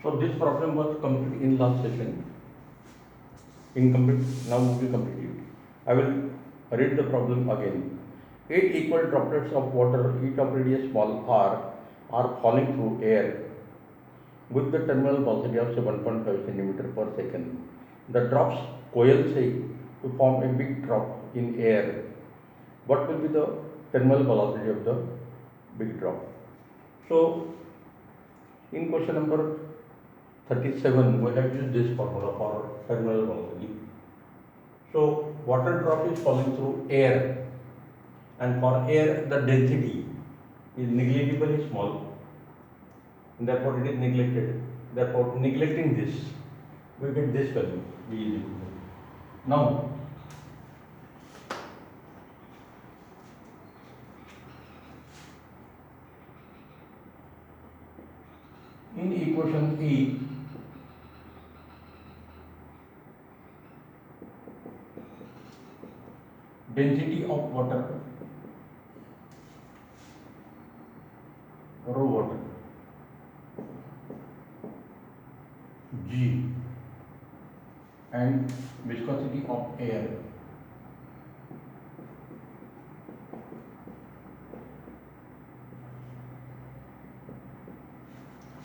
So this problem was complete in last session. Incomplete. Now we will complete it. I will read the problem again. 8 equal droplets of water, each of radius small r, are falling through air with the terminal velocity of 7.5 centimeter per second. The drops coalesce to form a big drop in air. What will be the terminal velocity of the big drop? So, in question number 37, we have used this formula for terminal velocity. So, water drop is falling through air, and for air the density is negligibly small, and therefore it is neglected. Therefore, neglecting this, we get this value, V is equal to. Now, in equation E, density of water, rho water, G, and viscosity of air,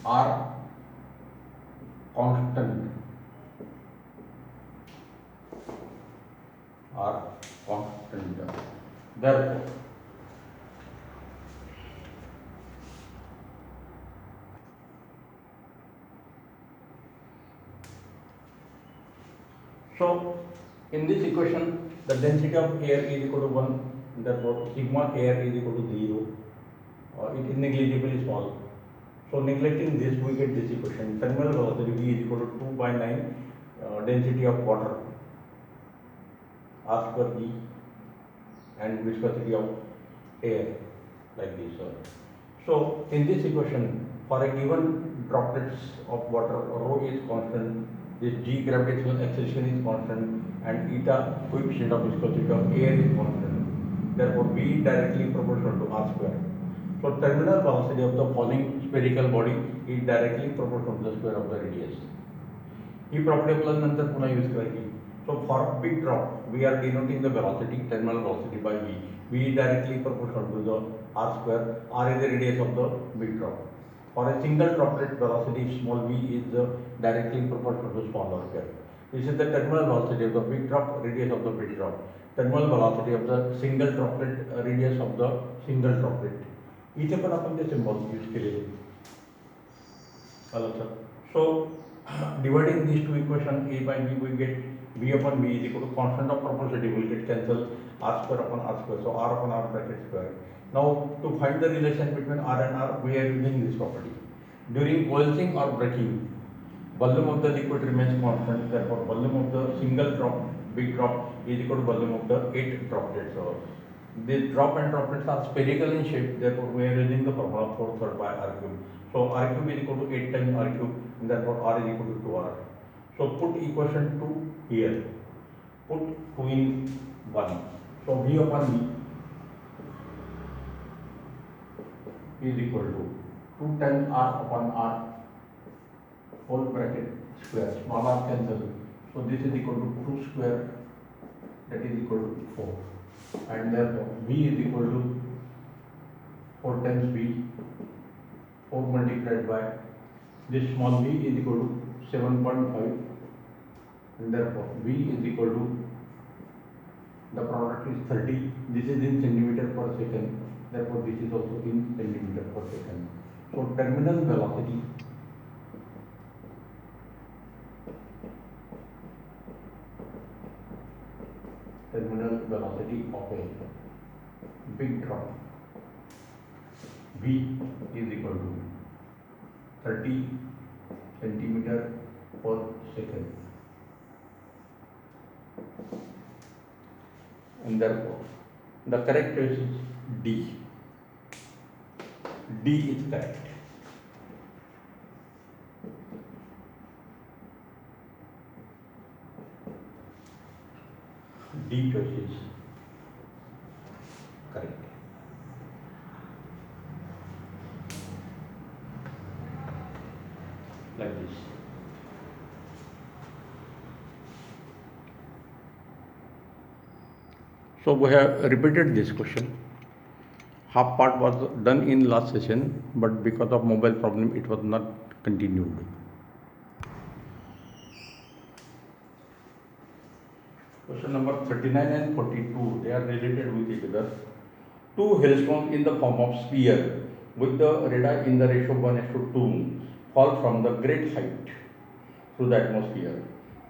are constant, are constant. Therefore, so in this equation, the density of air is equal to 1, therefore sigma air is equal to 0. It is negligibly small. So neglecting this, we get this equation. Terminal velocity V is equal to 2 by 9 density of water, R square G, and viscosity of air, like this. So in this equation, for a given droplets of water, rho is constant, this G gravitational acceleration is constant, and eta coefficient of viscosity of air is constant. Therefore, V directly proportional to R square. So terminal velocity of the falling spherical body is directly proportional to the square of the radius. He property आपल्याला नंतर पुन्हा use करायची. So for big drop, we are denoting the velocity, terminal velocity by V. V is directly proportional to the R square. R is the radius of the big drop. For a single droplet velocity, small v is directly proportional to small r square. This is the terminal velocity of the big drop, radius of the big drop. Terminal velocity of the single droplet, radius of the single droplet. इथे पण आपण ते symbol use केलेले. So dividing these two equations, A by B, we get V upon V is equal to constant of proportionality will get cancelled, R square upon R square. So R upon R bracket square. Now to find the relation between R and R, we are using this property. During coalescing or breaking, volume of the liquid remains constant. Therefore, volume of the single drop, big drop, is equal to volume of the 8 droplets. So the drop and droplets are spherical in shape. Therefore, we are using the formula 4/3 by R cube. So R cube is equal to 8 times R cube, and therefore R is equal to 2R. So put equation 2 here. Put 2 in 1. So V upon V is equal to 2 times R upon R whole bracket square. Small r cancel. So this is equal to 2 square, that is equal to 4. And therefore V is equal to 4 times V, 4 multiplied by this small v is equal to 7.5, and therefore V is equal to, the product is 30. This is in centimeter per second. Therefore this is also in centimeter per second. So terminal velocity of a big drop V is equal to 30 centimeter per second, and therefore the correct choice is D. D is correct. D choice is correct. like this. So we have repeated this question. Half part was done in last session, but because of mobile problem, it was not continued. Question number 39 and 42, they are related with each other. Two hailstones in the form of sphere with the radii in the ratio 1:2 fall from the great height through the atmosphere.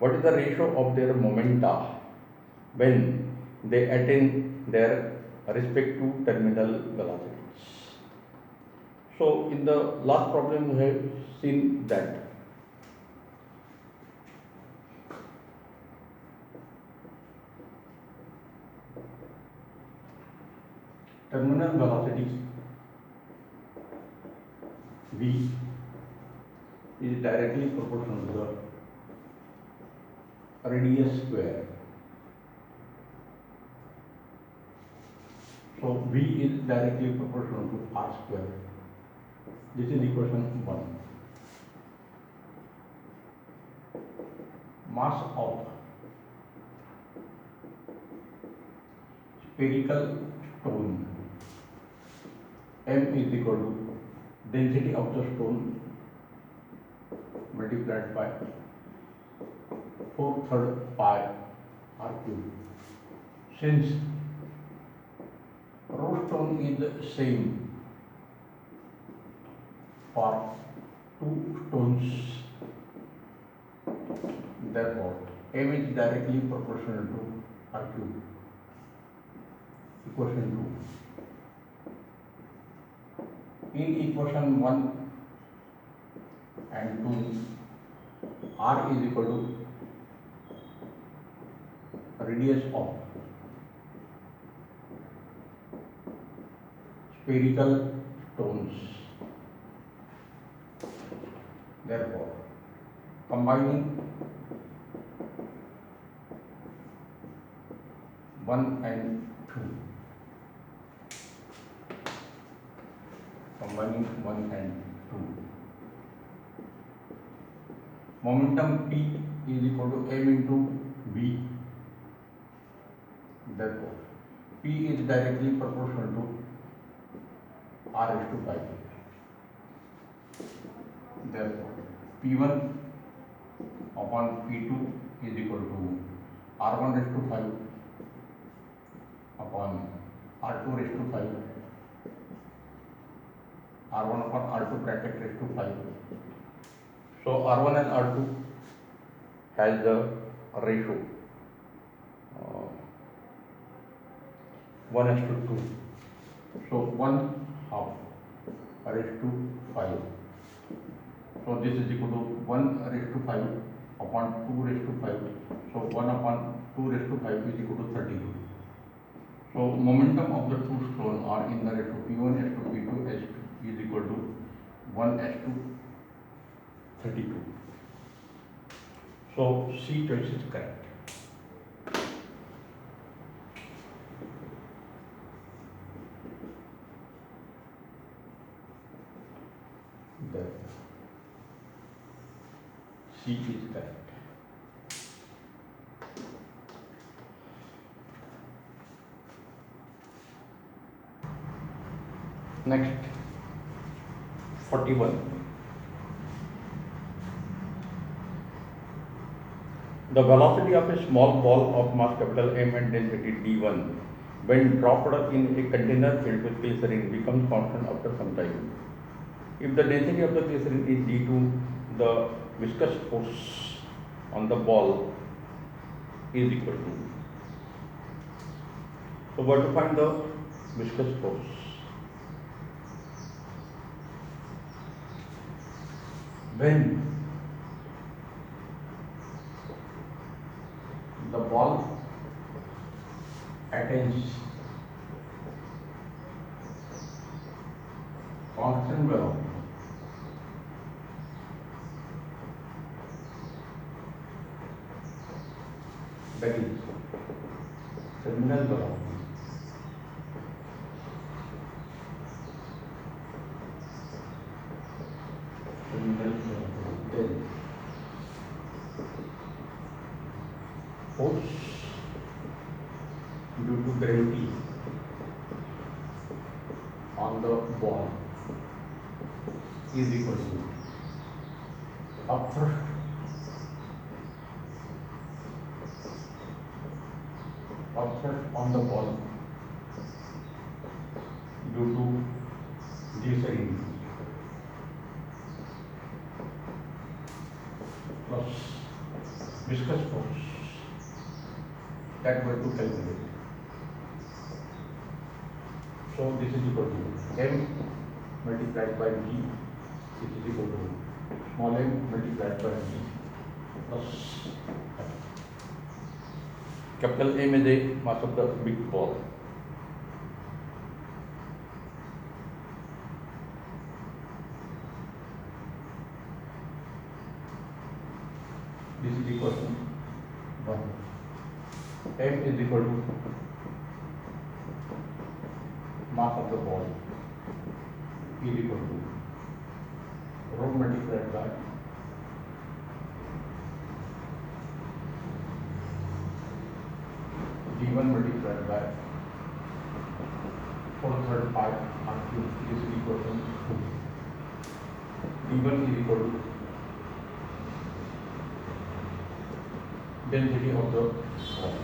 What is the ratio of their momenta when they attain their respective terminal velocities? So in the last problem we have seen that terminal velocity v is directly proportional to the radius square. So v is directly proportional to r square. This is equation 1. Mass of spherical stone m is equal to density of the stone multiplied by 4/3 pi r cube. Since rho stone is the same for two stones, therefore m is directly proportional to r cube. Equation 2. In equation 1 and 2, r is equal to radius of spherical stones. Therefore, combining 1 and 2, momentum P is equal to m into v. Therefore, P is directly proportional to r/5. Therefore, P1 upon P2 is equal to r1/5 upon r2/5, r1 upon r2 bracket raised to 5. So r1 and r2 has the ratio 1:2. So 1/2 raised to 5. So this is equal to 1/5 upon 2/5. So 1 upon 2/5 is equal to 32. So momentum of the two stones are in the ratio P1:P2 is equal to 1:32. So C choice is correct. C is correct. Next, 41. The velocity of a small ball of mass capital M and density d1 when dropped in a container filled with glycerin becomes constant after some time. If the density of the glycerin is d2, the viscous force on the ball is equal to. So what to find the viscous force? When the ball attains constant velocity, that is terminal velocity, then on the ball is equal to upthrust on the ball due to glycerin plus viscous force that we have to calculate. So this is equal to m multiplied by g, which is equal to small m multiplied by g plus capital M is the mass of the big ball. This is equal to 1. M is equal to mass of the ball is equal to rho multiplied by d1 multiplied by 4/3 pi r3 is equal to d1 is equal to density of the ball.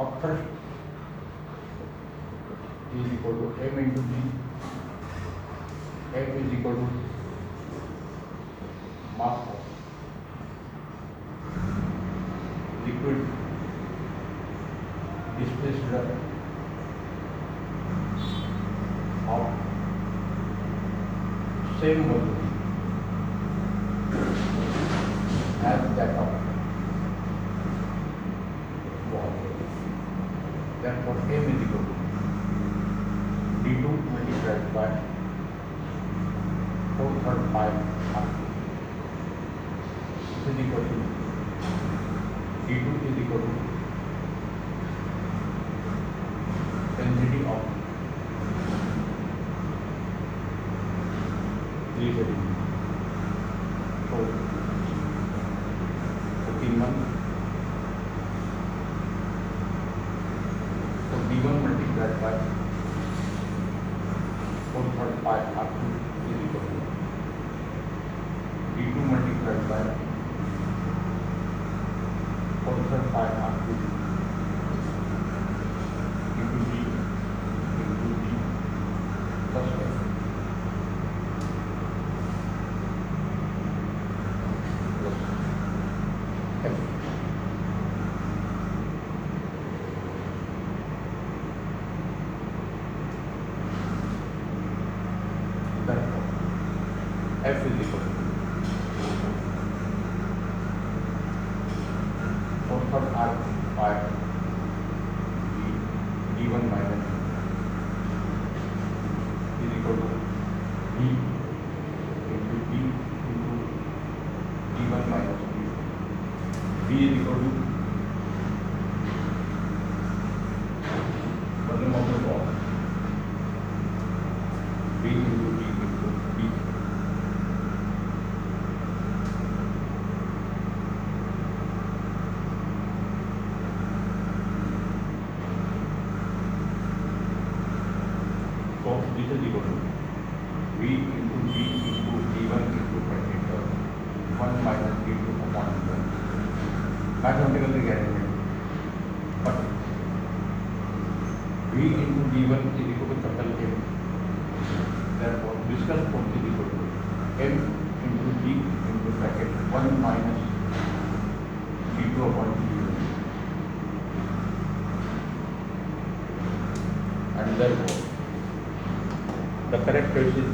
Upthrust is equal to m into g. M is equal to mass of liquid displaced of same volume as that of ball. Therefore, m is equal to d2 multiplied by 4/3 pi r2. This is equal to d2 is equal to density of glycerin. So, 14 So d1 multiplied by 4/3 pi r2 is equal to d2 multiplied by 4/3 pi r2 into g plus f. F is equal to 4/3 r pi d1 minus is equal to d into d into d1 minus d. D is equal to volume of the ball. D into d into d. So this is equal to V into G into D1 into bracket 1 minus D2 upon D1. Mathematically guaranteed. But V into D1 is equal to capital M. Therefore, viscous force is equal to M into G into bracket 1 minus D2 upon D1. And therefore, the correct choice is